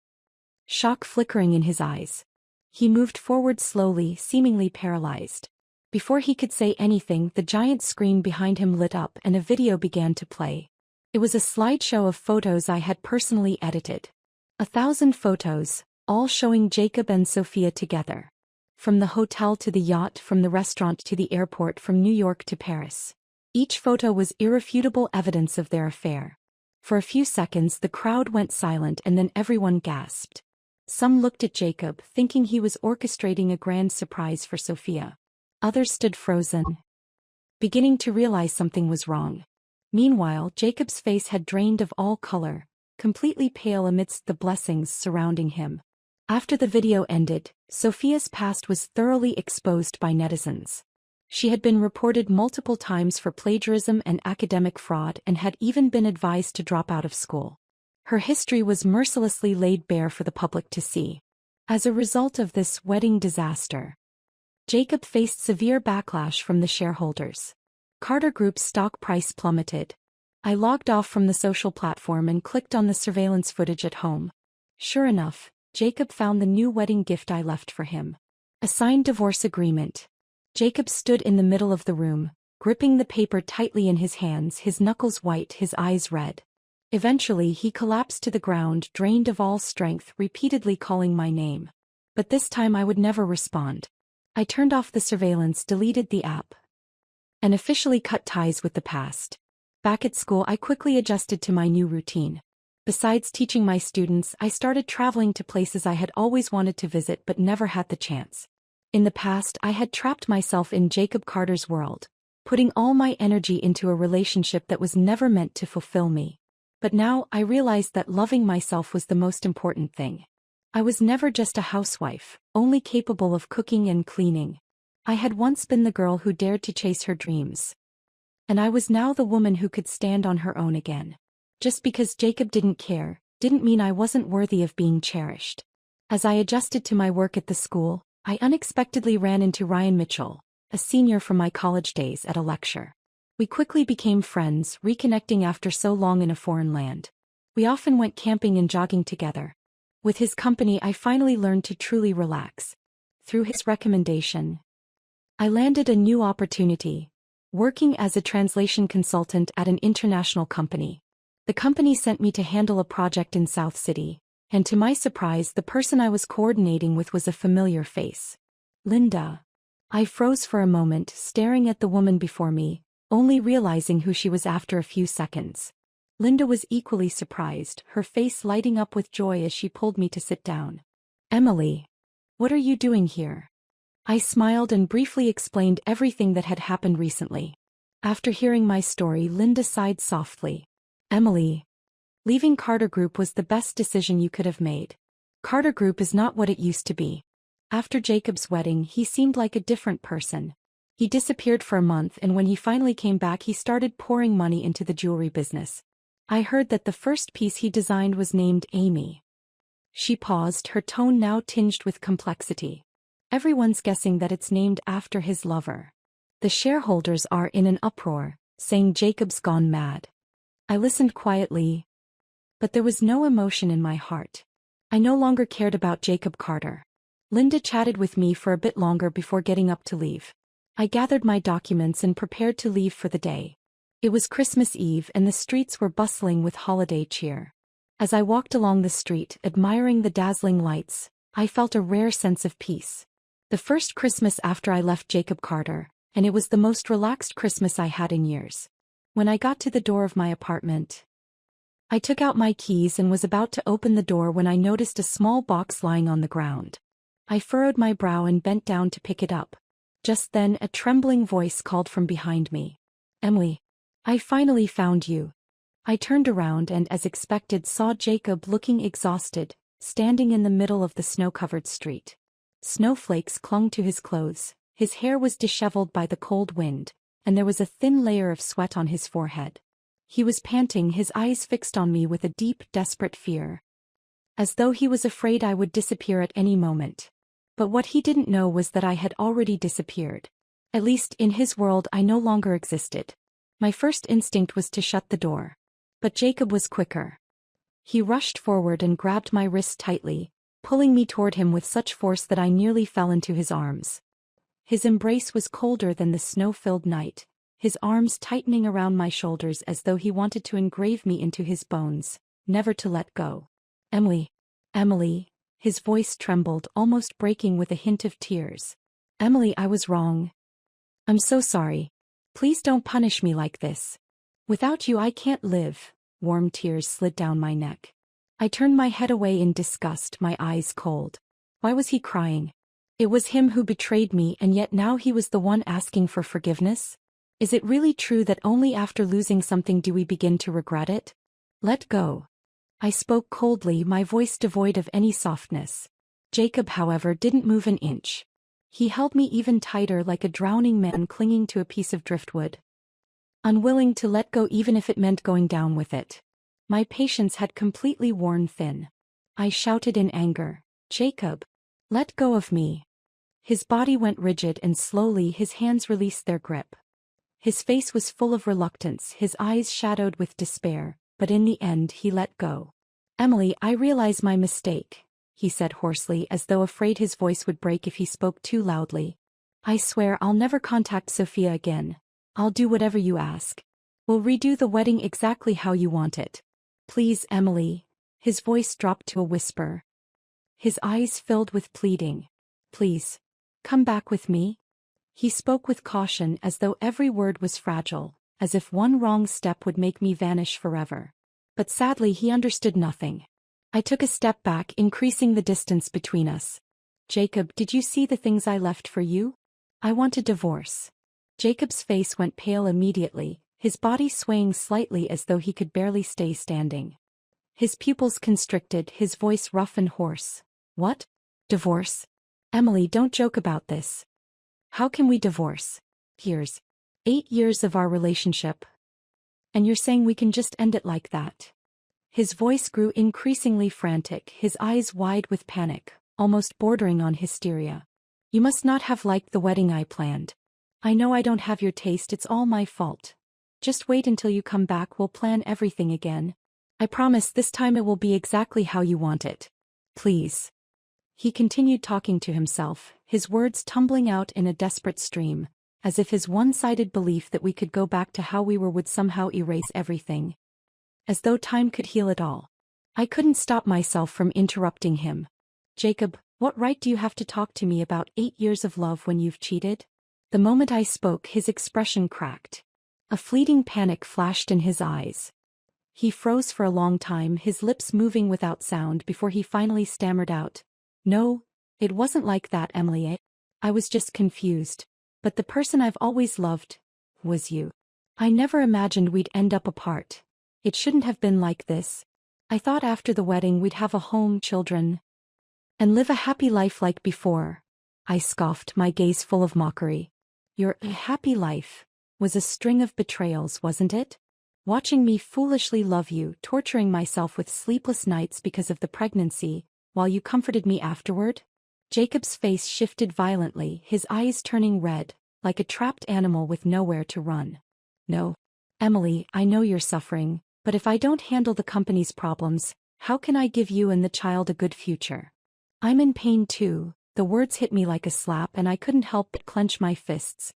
shock flickering in his eyes. He moved forward slowly, seemingly paralyzed. Before he could say anything, the giant screen behind him lit up and a video began to play. It was a slideshow of photos I had personally edited. 1,000 photos, all showing Jacob and Sophia together. From the hotel to the yacht, from the restaurant to the airport, from New York to Paris. Each photo was irrefutable evidence of their affair. For a few seconds the crowd went silent and then everyone gasped. Some looked at Jacob, thinking he was orchestrating a grand surprise for Sophia. Others stood frozen, beginning to realize something was wrong. Meanwhile, Jacob's face had drained of all color, completely pale amidst the blessings surrounding him. After the video ended, Sophia's past was thoroughly exposed by netizens. She had been reported multiple times for plagiarism and academic fraud and had even been advised to drop out of school. Her history was mercilessly laid bare for the public to see. As a result of this wedding disaster, Jacob faced severe backlash from the shareholders. Carter Group's stock price plummeted. I logged off from the social platform and clicked on the surveillance footage at home. Sure enough, Jacob found the new wedding gift I left for him. A signed divorce agreement. Jacob stood in the middle of the room, gripping the paper tightly in his hands, his knuckles white, his eyes red. Eventually he collapsed to the ground, drained of all strength, repeatedly calling my name. But this time I would never respond. I turned off the surveillance, deleted the app, and officially cut ties with the past. Back at school, I quickly adjusted to my new routine. Besides teaching my students, I started traveling to places I had always wanted to visit but never had the chance. In the past, I had trapped myself in Jacob Carter's world, putting all my energy into a relationship that was never meant to fulfill me. But now I realized that loving myself was the most important thing. I was never just a housewife, only capable of cooking and cleaning. I had once been the girl who dared to chase her dreams. And I was now the woman who could stand on her own again. Just because Jacob didn't care, didn't mean I wasn't worthy of being cherished. As I adjusted to my work at the school, I unexpectedly ran into Ryan Mitchell, a senior from my college days, at a lecture. We quickly became friends, reconnecting after so long in a foreign land. We often went camping and jogging together. With his company, I finally learned to truly relax. Through his recommendation, I landed a new opportunity, working as a translation consultant at an international company. The company sent me to handle a project in South City, and to my surprise, the person I was coordinating with was a familiar face. Linda. I froze for a moment, staring at the woman before me, only realizing who she was after a few seconds. Linda was equally surprised, her face lighting up with joy as she pulled me to sit down. Emily, what are you doing here? I smiled and briefly explained everything that had happened recently. After hearing my story, Linda sighed softly. Emily, leaving Carter Group was the best decision you could have made. Carter Group is not what it used to be. After Jacob's wedding, he seemed like a different person. He disappeared for a month, and when he finally came back, he started pouring money into the jewelry business. I heard that the first piece he designed was named Amy. She paused, her tone now tinged with complexity. Everyone's guessing that it's named after his lover. The shareholders are in an uproar, saying Jacob's gone mad. I listened quietly, but there was no emotion in my heart. I no longer cared about Jacob Carter. Linda chatted with me for a bit longer before getting up to leave. I gathered my documents and prepared to leave for the day. It was Christmas Eve and the streets were bustling with holiday cheer. As I walked along the street, admiring the dazzling lights, I felt a rare sense of peace. The first Christmas after I left Jacob Carter, and it was the most relaxed Christmas I had in years. When I got to the door of my apartment, I took out my keys and was about to open the door when I noticed a small box lying on the ground. I furrowed my brow and bent down to pick it up. Just then, a trembling voice called from behind me. Emily, I finally found you. I turned around and, as expected, saw Jacob looking exhausted, standing in the middle of the snow-covered street. Snowflakes clung to his clothes, his hair was disheveled by the cold wind, and there was a thin layer of sweat on his forehead. He was panting, his eyes fixed on me with a deep, desperate fear, as though he was afraid I would disappear at any moment. But what he didn't know was that I had already disappeared. At least, in his world, I no longer existed. My first instinct was to shut the door. But Jacob was quicker. He rushed forward and grabbed my wrist tightly, pulling me toward him with such force that I nearly fell into his arms. His embrace was colder than the snow-filled night, his arms tightening around my shoulders as though he wanted to engrave me into his bones, never to let go. Emily. Emily. His voice trembled, almost breaking with a hint of tears. Emily, I was wrong. I'm so sorry. Please don't punish me like this. Without you I can't live. Warm tears slid down my neck. I turned my head away in disgust, my eyes cold. Why was he crying? It was him who betrayed me, and yet now he was the one asking for forgiveness? Is it really true that only after losing something do we begin to regret it? Let go. I spoke coldly, my voice devoid of any softness. Jacob, however, didn't move an inch. He held me even tighter, like a drowning man clinging to a piece of driftwood, unwilling to let go even if it meant going down with it. My patience had completely worn thin. I shouted in anger, "Jacob, let go of me." His body went rigid and slowly his hands released their grip. His face was full of reluctance, his eyes shadowed with despair, but in the end he let go. "Emily, I realize my mistake," he said hoarsely, as though afraid his voice would break if he spoke too loudly. "I swear I'll never contact Sophia again. I'll do whatever you ask. We'll redo the wedding exactly how you want it. Please, Emily." His voice dropped to a whisper. His eyes filled with pleading. "Please, come back with me." He spoke with caution, as though every word was fragile, as if one wrong step would make me vanish forever. But sadly he understood nothing. I took a step back, increasing the distance between us. "Jacob, did you see the things I left for you? I want a divorce." Jacob's face went pale immediately, his body swaying slightly as though he could barely stay standing. His pupils constricted, his voice rough and hoarse. "What? Divorce? Emily, don't joke about this. How can we divorce? Here's 8 years of our relationship. And you're saying we can just end it like that?" His voice grew increasingly frantic, his eyes wide with panic, almost bordering on hysteria. "You must not have liked the wedding I planned. I know I don't have your taste, it's all my fault. Just wait until you come back, we'll plan everything again. I promise this time it will be exactly how you want it. Please." He continued talking to himself, his words tumbling out in a desperate stream, as if his one-sided belief that we could go back to how we were would somehow erase everything. As though time could heal it all. I couldn't stop myself from interrupting him. "Jacob, what right do you have to talk to me about 8 years of love when you've cheated?" The moment I spoke, his expression cracked. A fleeting panic flashed in his eyes. He froze for a long time, his lips moving without sound before he finally stammered out, "No, it wasn't like that, Emily. I was just confused. But the person I've always loved was you. I never imagined we'd end up apart. It shouldn't have been like this. I thought after the wedding we'd have a home, children, and live a happy life like before." I scoffed, my gaze full of mockery. "Your happy life was a string of betrayals, wasn't it? Watching me foolishly love you, torturing myself with sleepless nights because of the pregnancy, while you comforted me afterward?" Jacob's face shifted violently, his eyes turning red, like a trapped animal with nowhere to run. "No. Emily, I know you're suffering, but if I don't handle the company's problems, how can I give you and the child a good future? I'm in pain too." The words hit me like a slap and I couldn't help but clench my fists,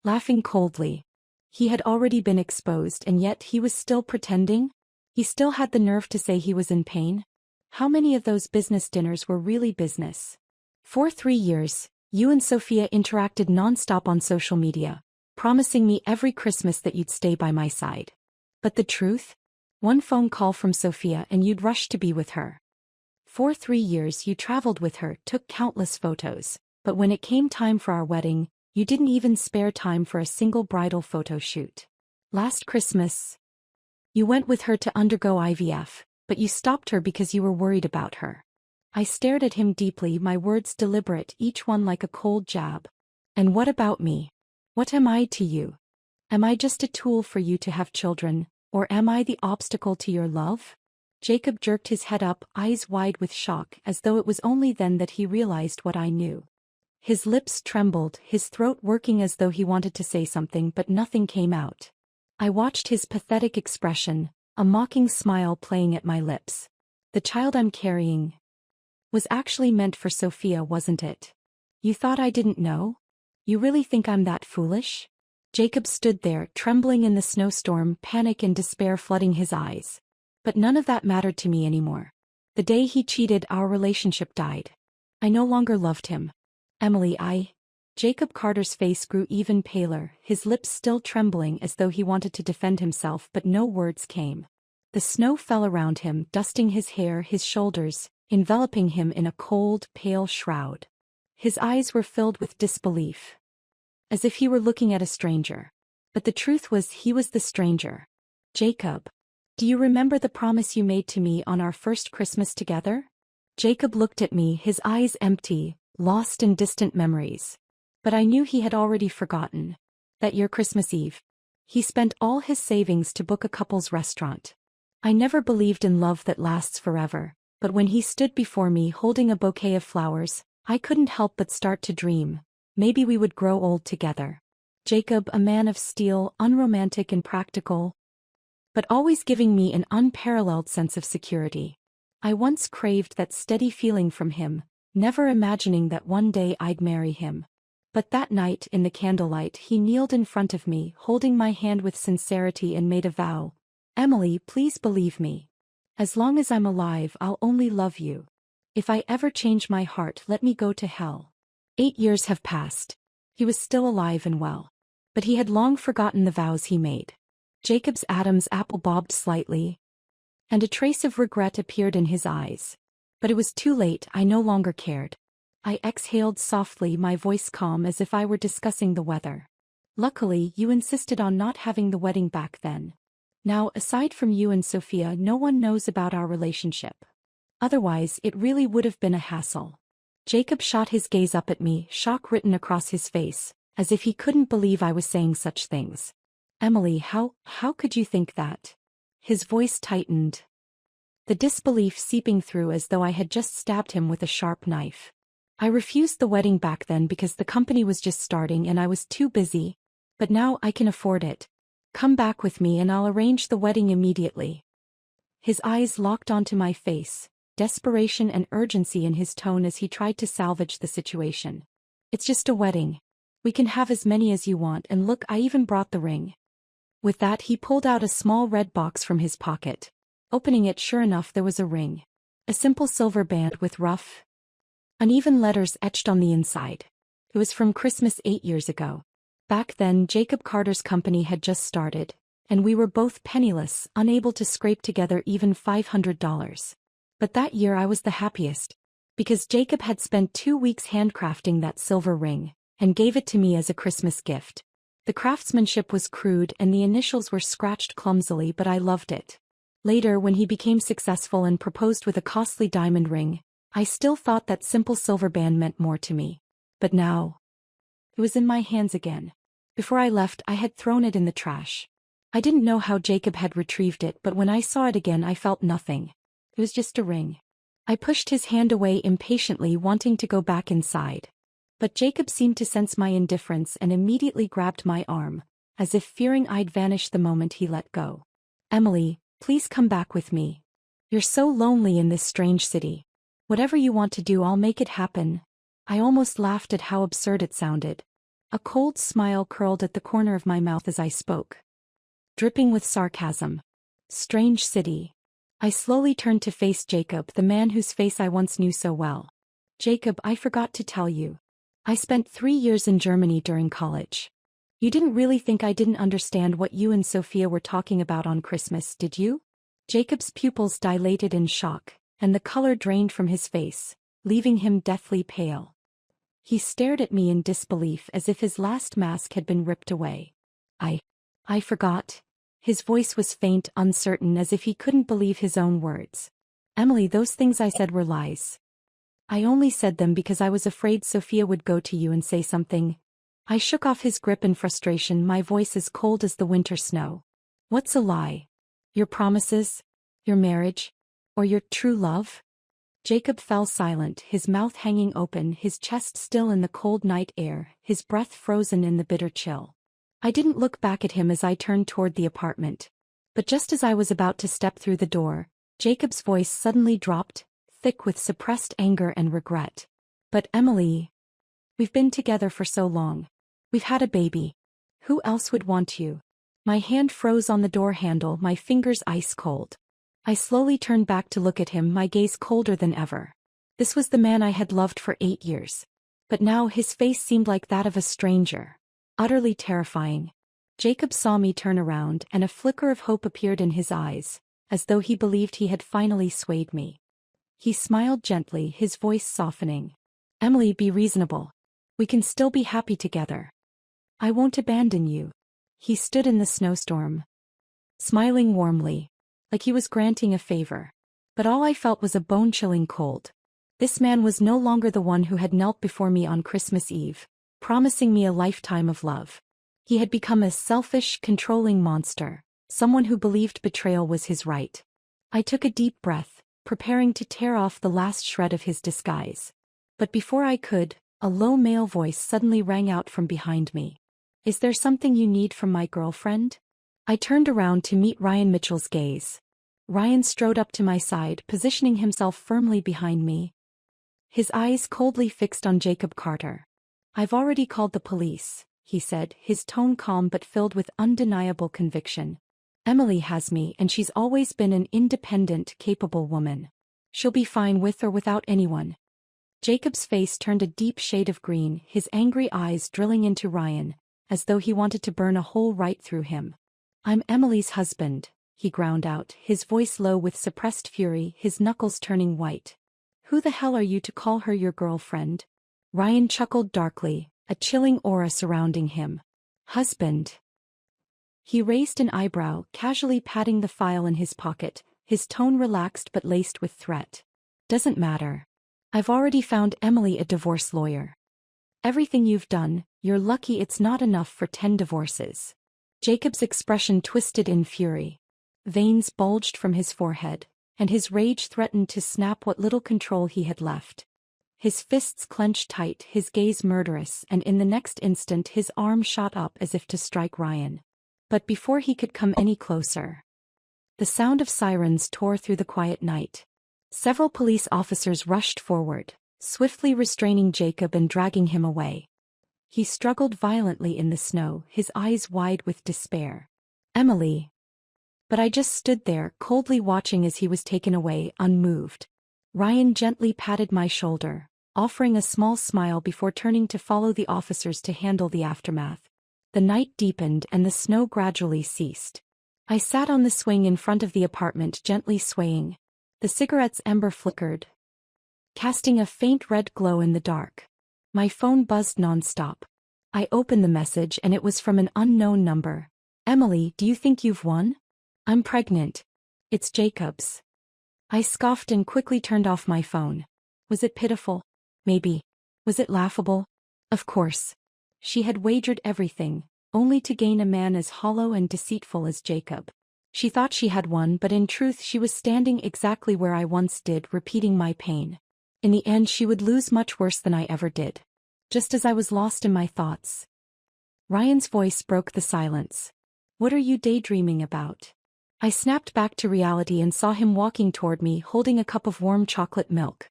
laughing coldly. He had already been exposed and yet he was still pretending? He still had the nerve to say he was in pain? How many of those business dinners were really business? For 3 years, you and Sophia interacted non-stop on social media, promising me every Christmas that you'd stay by my side. But the truth? One phone call from Sophia and you'd rush to be with her. For 3 years you traveled with her, took countless photos, but when it came time for our wedding, you didn't even spare time for a single bridal photo shoot. Last Christmas, you went with her to undergo IVF, but you stopped her because you were worried about her. I stared at him deeply, my words deliberate, each one like a cold jab. "And what about me? What am I to you? Am I just a tool for you to have children, or am I the obstacle to your love?" Jacob jerked his head up, eyes wide with shock, as though it was only then that he realized what I knew. His lips trembled, his throat working as though he wanted to say something but nothing came out. I watched his pathetic expression, a mocking smile playing at my lips. "The child I'm carrying was actually meant for Sophia, wasn't it? You thought I didn't know? You really think I'm that foolish?" Jacob stood there, trembling in the snowstorm, panic and despair flooding his eyes. But none of that mattered to me anymore. The day he cheated, our relationship died. I no longer loved him. "Emily, Jacob Carter's face grew even paler, his lips still trembling as though he wanted to defend himself but no words came. The snow fell around him, dusting his hair, his shoulders, enveloping him in a cold, pale shroud. His eyes were filled with disbelief, as if he were looking at a stranger. But the truth was he was the stranger. Jacob, do you remember the promise you made to me on our first Christmas together? Jacob looked at me, his eyes empty, lost in distant memories. But I knew he had already forgotten. That year Christmas Eve, he spent all his savings to book a couple's restaurant. I never believed in love that lasts forever, but when he stood before me holding a bouquet of flowers, I couldn't help but start to dream. Maybe we would grow old together. Jacob, a man of steel, unromantic and practical, but always giving me an unparalleled sense of security. I once craved that steady feeling from him, never imagining that one day I'd marry him. But that night in the candlelight he kneeled in front of me, holding my hand with sincerity, and made a vow. Emily, please believe me. As long as I'm alive, I'll only love you. If I ever change my heart, let me go to hell. 8 years have passed. He was still alive and well. But he had long forgotten the vows he made. Jacob's Adam's apple bobbed slightly, and a trace of regret appeared in his eyes. But it was too late, I no longer cared. I exhaled softly, my voice calm as if I were discussing the weather. Luckily, you insisted on not having the wedding back then. Now, aside from you and Sophia, no one knows about our relationship. Otherwise, it really would have been a hassle. Jacob shot his gaze up at me, shock written across his face, as if he couldn't believe I was saying such things. Emily, how could you think that? His voice tightened, the disbelief seeping through as though I had just stabbed him with a sharp knife. I refused the wedding back then because the company was just starting and I was too busy. But now I can afford it. Come back with me and I'll arrange the wedding immediately. His eyes locked onto my face, desperation and urgency in his tone as he tried to salvage the situation. It's just a wedding. We can have as many as you want, and look, I even brought the ring. With that he pulled out a small red box from his pocket. Opening it, sure enough, there was a ring. A simple silver band with rough, uneven letters etched on the inside. It was from Christmas 8 years ago. Back then, Jacob Carter's company had just started, and we were both penniless, unable to scrape together even $500. But that year I was the happiest, because Jacob had spent 2 weeks handcrafting that silver ring, and gave it to me as a Christmas gift. The craftsmanship was crude and the initials were scratched clumsily, but I loved it. Later, when he became successful and proposed with a costly diamond ring, I still thought that simple silver band meant more to me. But now, it was in my hands again. Before I left, I had thrown it in the trash. I didn't know how Jacob had retrieved it, but when I saw it again I felt nothing. It was just a ring. I pushed his hand away impatiently, wanting to go back inside. But Jacob seemed to sense my indifference and immediately grabbed my arm, as if fearing I'd vanish the moment he let go. Emily, please come back with me. You're so lonely in this strange city. Whatever you want to do, I'll make it happen. I almost laughed at how absurd it sounded. A cold smile curled at the corner of my mouth as I spoke, dripping with sarcasm. Strange city. I slowly turned to face Jacob, the man whose face I once knew so well. Jacob, I forgot to tell you. I spent 3 years in Germany during college. You didn't really think I didn't understand what you and Sophia were talking about on Christmas, did you? Jacob's pupils dilated in shock, and the color drained from his face, leaving him deathly pale. He stared at me in disbelief, as if his last mask had been ripped away. I forgot. His voice was faint, uncertain, as if he couldn't believe his own words. Emily, those things I said were lies. I only said them because I was afraid Sophia would go to you and say something. I shook off his grip in frustration, my voice as cold as the winter snow. What's a lie? Your promises? Your marriage? Or your true love? Jacob fell silent, his mouth hanging open, his chest still in the cold night air, his breath frozen in the bitter chill. I didn't look back at him as I turned toward the apartment. But just as I was about to step through the door, Jacob's voice suddenly dropped, thick with suppressed anger and regret. But Emily, we've been together for so long. We've had a baby. Who else would want you? My hand froze on the door handle, my fingers ice cold. I slowly turned back to look at him, my gaze colder than ever. This was the man I had loved for 8 years. But now his face seemed like that of a stranger. Utterly terrifying. Jacob saw me turn around, and a flicker of hope appeared in his eyes, as though he believed he had finally swayed me. He smiled gently, his voice softening. Emily, be reasonable. We can still be happy together. I won't abandon you. He stood in the snowstorm, smiling warmly, like he was granting a favor. But all I felt was a bone-chilling cold. This man was no longer the one who had knelt before me on Christmas Eve, promising me a lifetime of love. He had become a selfish, controlling monster, someone who believed betrayal was his right. I took a deep breath, preparing to tear off the last shred of his disguise. But before I could, a low male voice suddenly rang out from behind me. Is there something you need from my girlfriend? I turned around to meet Ryan Mitchell's gaze. Ryan strode up to my side, positioning himself firmly behind me, his eyes coldly fixed on Jacob Carter. I've already called the police, he said, his tone calm but filled with undeniable conviction. Emily has me, and she's always been an independent, capable woman. She'll be fine with or without anyone. Jacob's face turned a deep shade of green, his angry eyes drilling into Ryan, as though he wanted to burn a hole right through him. I'm Emily's husband, he ground out, his voice low with suppressed fury, his knuckles turning white. Who the hell are you to call her your girlfriend? Ryan chuckled darkly, a chilling aura surrounding him. Husband. He raised an eyebrow, casually patting the file in his pocket, his tone relaxed but laced with threat. Doesn't matter. I've already found Emily a divorce lawyer. Everything you've done, you're lucky it's not enough for 10 divorces. Jacob's expression twisted in fury. Veins bulged from his forehead, and his rage threatened to snap what little control he had left. His fists clenched tight, his gaze murderous, and in the next instant his arm shot up as if to strike Ryan. But before he could come any closer, the sound of sirens tore through the quiet night. Several police officers rushed forward, swiftly restraining Jacob and dragging him away. He struggled violently in the snow, his eyes wide with despair. Emily. But I just stood there, coldly watching as he was taken away, unmoved. Ryan gently patted my shoulder, offering a small smile before turning to follow the officers to handle the aftermath. The night deepened and the snow gradually ceased. I sat on the swing in front of the apartment, gently swaying. The cigarette's ember flickered, casting a faint red glow in the dark. My phone buzzed nonstop. I opened the message and it was from an unknown number. Emily, do you think you've won? I'm pregnant. It's Jacob's. I scoffed and quickly turned off my phone. Was it pitiful? Maybe. Was it laughable? Of course. She had wagered everything, only to gain a man as hollow and deceitful as Jacob. She thought she had won, but in truth she was standing exactly where I once did, repeating my pain. In the end she would lose much worse than I ever did. Just as I was lost in my thoughts, Ryan's voice broke the silence. What are you daydreaming about? I snapped back to reality and saw him walking toward me, holding a cup of warm chocolate milk.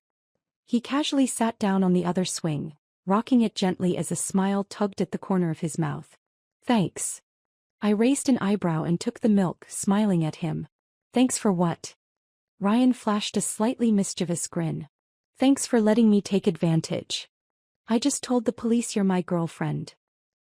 He casually sat down on the other swing, rocking it gently as a smile tugged at the corner of his mouth. Thanks. I raised an eyebrow and took the milk, smiling at him. Thanks for what? Ryan flashed a slightly mischievous grin. Thanks for letting me take advantage. I just told the police you're my girlfriend.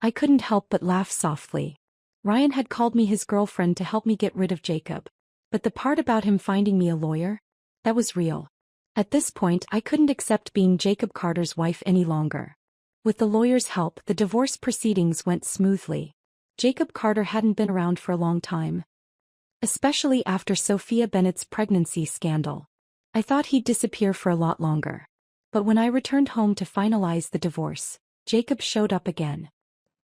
I couldn't help but laugh softly. Ryan had called me his girlfriend to help me get rid of Jacob. But the part about him finding me a lawyer? That was real. At this point I couldn't accept being Jacob Carter's wife any longer. With the lawyer's help, the divorce proceedings went smoothly. Jacob Carter hadn't been around for a long time, especially after Sophia Bennett's pregnancy scandal. I thought he'd disappear for a lot longer. But when I returned home to finalize the divorce, Jacob showed up again.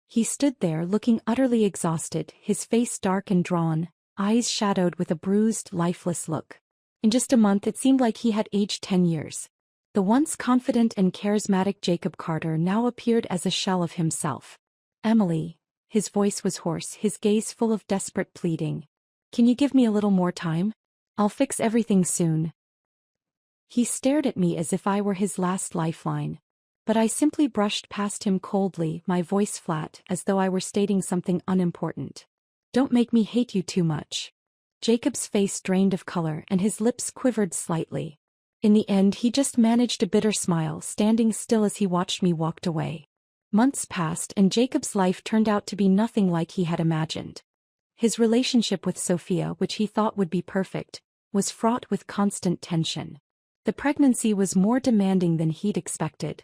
He stood there looking utterly exhausted, his face dark and drawn, eyes shadowed with a bruised, lifeless look. In just a month it seemed like he had aged 10 years. The once confident and charismatic Jacob Carter now appeared as a shell of himself. Emily. His voice was hoarse, his gaze full of desperate pleading. Can you give me a little more time? I'll fix everything soon. He stared at me as if I were his last lifeline. But I simply brushed past him coldly, my voice flat, as though I were stating something unimportant. Don't make me hate you too much. Jacob's face drained of color and his lips quivered slightly. In the end he just managed a bitter smile, standing still as he watched me walk away. Months passed and Jacob's life turned out to be nothing like he had imagined. His relationship with Sophia, which he thought would be perfect, was fraught with constant tension. The pregnancy was more demanding than he'd expected,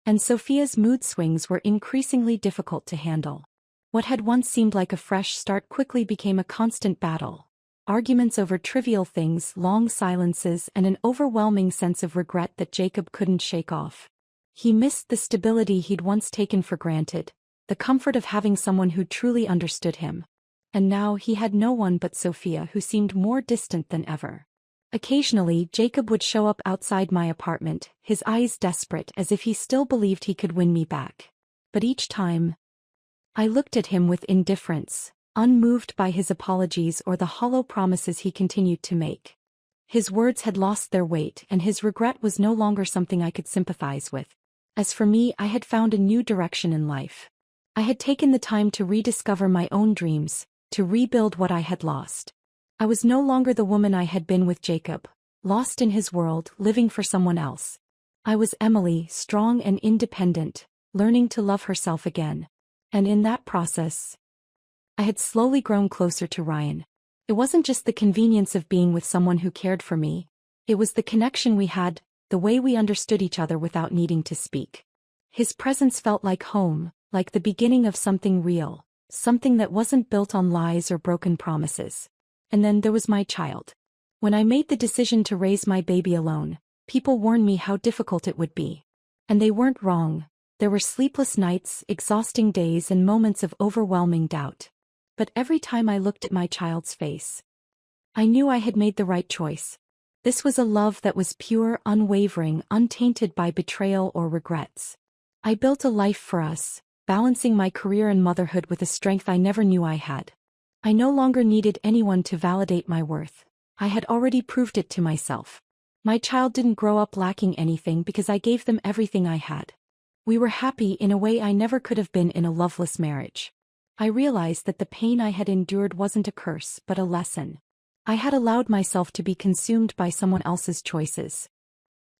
and Sophia's mood swings were increasingly difficult to handle. What had once seemed like a fresh start quickly became a constant battle. Arguments over trivial things, long silences, and an overwhelming sense of regret that Jacob couldn't shake off. He missed the stability he'd once taken for granted, the comfort of having someone who truly understood him. And now he had no one but Sophia, who seemed more distant than ever. Occasionally, Jacob would show up outside my apartment, his eyes desperate, as if he still believed he could win me back. But each time, I looked at him with indifference, unmoved by his apologies or the hollow promises he continued to make. His words had lost their weight, and his regret was no longer something I could sympathize with. As for me, I had found a new direction in life. I had taken the time to rediscover my own dreams, to rebuild what I had lost. I was no longer the woman I had been with Jacob, lost in his world, living for someone else. I was Emily, strong and independent, learning to love herself again. And in that process, I had slowly grown closer to Ryan. It wasn't just the convenience of being with someone who cared for me. It was the connection we had, the way we understood each other without needing to speak. His presence felt like home, like the beginning of something real, something that wasn't built on lies or broken promises. And then there was my child. When I made the decision to raise my baby alone, people warned me how difficult it would be. And they weren't wrong. There were sleepless nights, exhausting days, and moments of overwhelming doubt. But every time I looked at my child's face, I knew I had made the right choice. This was a love that was pure, unwavering, untainted by betrayal or regrets. I built a life for us, balancing my career and motherhood with a strength I never knew I had. I no longer needed anyone to validate my worth. I had already proved it to myself. My child didn't grow up lacking anything because I gave them everything I had. We were happy in a way I never could have been in a loveless marriage. I realized that the pain I had endured wasn't a curse but a lesson. I had allowed myself to be consumed by someone else's choices,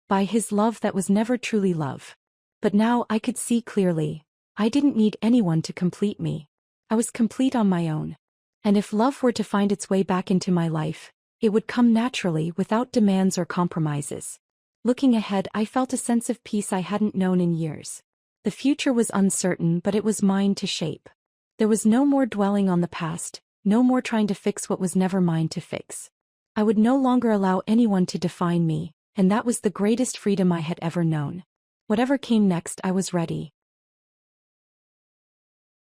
by his love that was never truly love. But now I could see clearly. I didn't need anyone to complete me. I was complete on my own. And if love were to find its way back into my life, it would come naturally, without demands or compromises. Looking ahead, I felt a sense of peace I hadn't known in years. The future was uncertain, but it was mine to shape. There was no more dwelling on the past, no more trying to fix what was never mine to fix. I would no longer allow anyone to define me, and that was the greatest freedom I had ever known. Whatever came next, I was ready.